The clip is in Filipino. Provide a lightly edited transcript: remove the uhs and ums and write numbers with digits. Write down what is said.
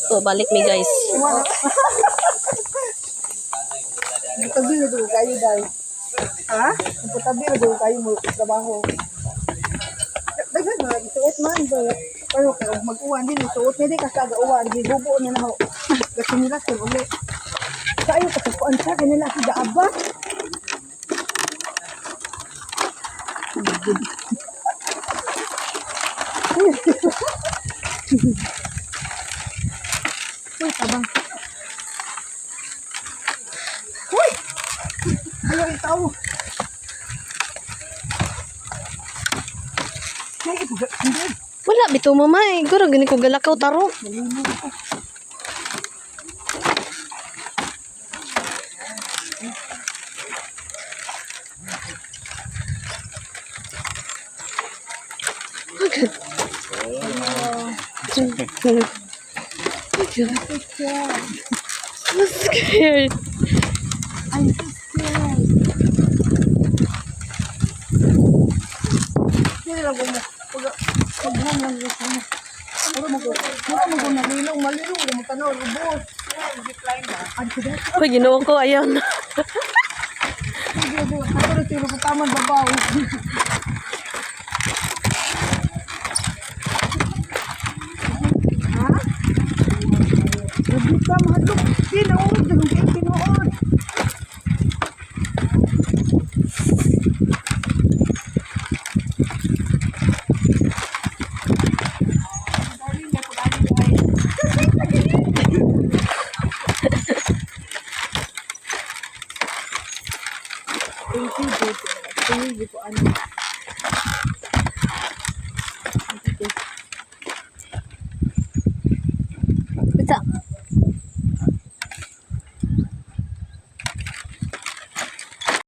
So, balik mi guys. Tabi na doon kayo dahil. Ha? Tabi na doon kayo mo trabaho. Daghan na, isuot man. Pero mag-uwan din, isuot na din kasi aga-uwan. Gibubo na na ako. Kasi nila sa ulit. Kayo, kasukuan sa kanila si Daaba. Uy, tabang. Uy! Ayaw ikaw. Wala, bito mamay. Guro, gini ko galakaw taro. I'm scared. I'm so scared. Hindi lang ko mo. Pag-ham lang ko sa mo. Puro mo ko nalilong. Malilong ko mo tanaw. Rubos. Zipline ba? Ano ko dito? Uy, ginoo ko, ayaw na. Ako na tiro ko taman babaw. Ha? Nagbuka mahalo.